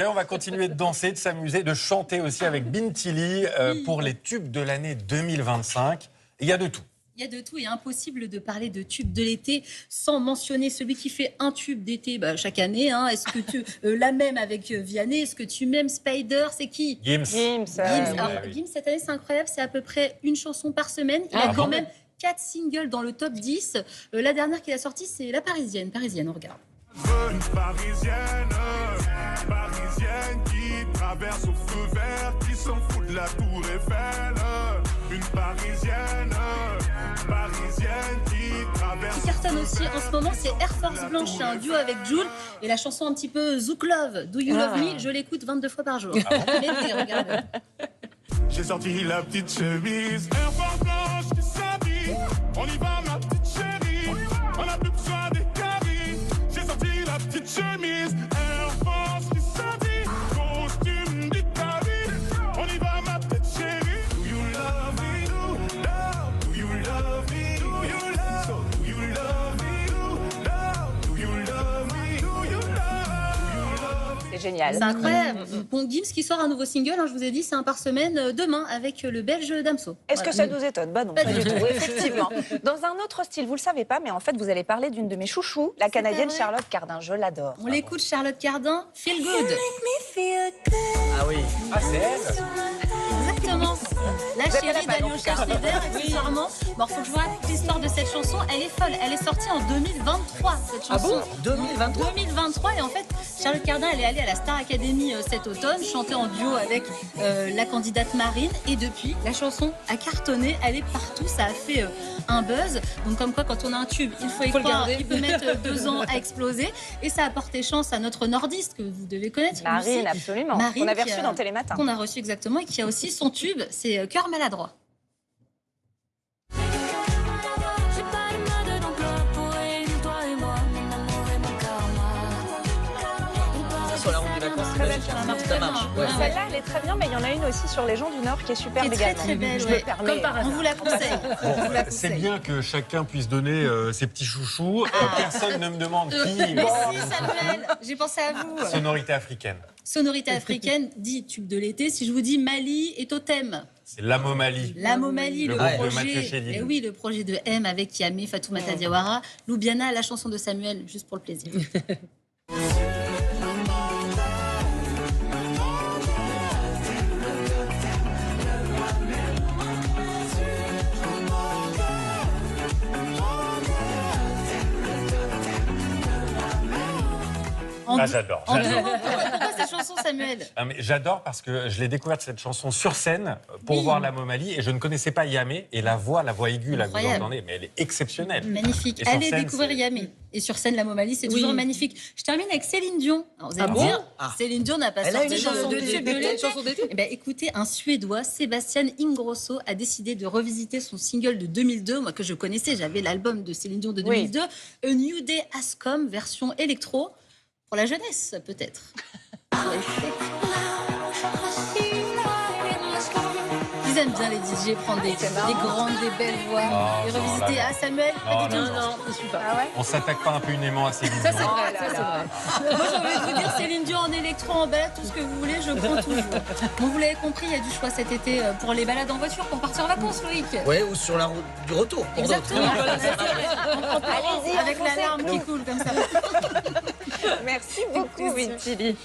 Et on va continuer de danser, de s'amuser, de chanter aussi avec Bintili pour les tubes de l'année 2025. Il y a de tout. Il y a de tout et impossible de parler de tube de l'été sans mentionner celui qui fait un tube d'été chaque année. Hein. Est-ce que tu la même avec Vianney? Est-ce que tu m'aimes Spider? C'est qui? Gims. Alors, Gims, cette année, c'est incroyable. C'est à peu près une chanson par semaine. Il a quand même 4 singles dans le top 10. La dernière qu'il a sortie, c'est La Parisienne. Parisienne, on regarde. Une parisienne qui traverse au feu vert, qui s'en fout de la tour Eiffel. Une parisienne qui traverse. Qui cartonne aussi en ce moment, c'est Air Force Blanche, c'est un duo avec Jul. Et la chanson un petit peu Zouk Love, Do You Love Me, je l'écoute 22 fois par jour. Mais regardez. J'ai sorti la petite chemise, Air Force Blanche qui s'habille. On y va ma petite chérie, on a plus besoin des caries. J'ai sorti la petite chemise, Air Force qui s'habille. Costume d'Italie, on y va ma petite chérie. Do you love me, do you love me, do you love me, do you love me. C'est génial. C'est incroyable. Bon, Gims qui sort un nouveau single, hein, je vous ai dit, c'est un par semaine demain avec le belge Damso. Est-ce que ça nous étonne? Bah non, Pas pas du du tout. tout, effectivement. Dans un autre style, vous le savez pas, mais en fait, vous allez parler d'une de mes chouchous, la Canadienne vrai. Charlotte Cardin. Je l'adore. On l'écoute, Charlotte Cardin, Feel Good. Ah oui. Ah, c'est elle. Exactement. La Vous avez chérie la d'Alyosha Schneider, accessoirement. Bon, faut que je vous raconte l'histoire de cette chanson. Elle est folle. Elle est sortie en 2023, cette chanson. 2023. Et en fait, Charlotte Cardin, elle est allée à la Star Academy cet automne, chanter en duo avec la candidate Marine. Et depuis, la chanson a cartonné. Elle est partout. Ça a fait un buzz. Donc, comme quoi, quand on a un tube, il faut y croire. Il peut mettre 2 ans à exploser. Et ça a porté chance à notre nordiste que vous devez connaître. Marine, Lucie. absolument. Marine On avait qui reçu dans Télématin. Qu'on a reçu exactement et qui a aussi son tube, c'est Cœur maladroit. Sur la route des vacances, c'est Très magique. belle hein. chanson. Ça marche. Ouais. Ah ouais. Celle-là, elle est très bien, mais il y en a une aussi sur les gens du Nord qui est superbe Qui est très également. très belle, Je ouais. me permets. Comme par hasard. On vous la conseille. On vous la C'est conseille. bien que chacun puisse donner ses petits chouchous. Personne ne me demande qui. Mais si, Samuel, j'ai pensé à vous. Sonorité africaine. Sonorité africaine dit tube de l'été. Si je vous dis Mali et Totem, C'est l'Amomali. la Momali, Le le groupe de Mathieu projet, Chédid. et oui, le projet de M avec Yamé, Fatoumata Diawara, Loubiana, la chanson de Samuel, juste pour le plaisir. Ah, j'adore. En 2 mots, pourquoi cette chanson, Samuel? Ah, mais j'adore parce que je l'ai découverte cette chanson sur scène pour Oui. voir la Momali et je ne connaissais pas Yamé et la voix aiguë là que vous Incroyable. entendez, mais elle est exceptionnelle. Magnifique. Et sur Allez scène, découvrir c'est- Yamé. Et sur scène, la Momali, c'est toujours magnifique. Je termine avec Céline Dion. Alors, vous allez me bon dire, Ah. Céline Dion n'a pas Elle a sorti une chanson de d'été. tube de Une l'été. chanson d'été. Eh ben, écoutez, un Suédois, Sébastien Ingrosso, a décidé de revisiter son single de 2002, moi que je connaissais, j'avais l'album de Céline Dion de 2002, A New Day Has Come, version électro, pour la jeunesse peut-être. Ils aiment bien les DJ prendre des grandes, des belles voix Oh, et non, revisiter. là, là. Ah, Samuel, Non, pas du non, tout. non. je suis pas. Ah ouais? On s'attaque pas impunément à Céline Ça, Dion. c'est vrai. Oh là Ça, c'est là. vrai. Moi, j'ai envie de vous dire, Céline Dion en électro, en balade, tout ce que vous voulez, je prends toujours. Bon, vous l'avez compris, il y a du choix cet été pour les balades en voiture, pour partir en vacances, Loïc. Ouais, ou sur la route du retour. Pour Exactement. d'autres. Allez-y, Avec enfoncez. l'alarme qui coule comme ça. Merci beaucoup, Vintili.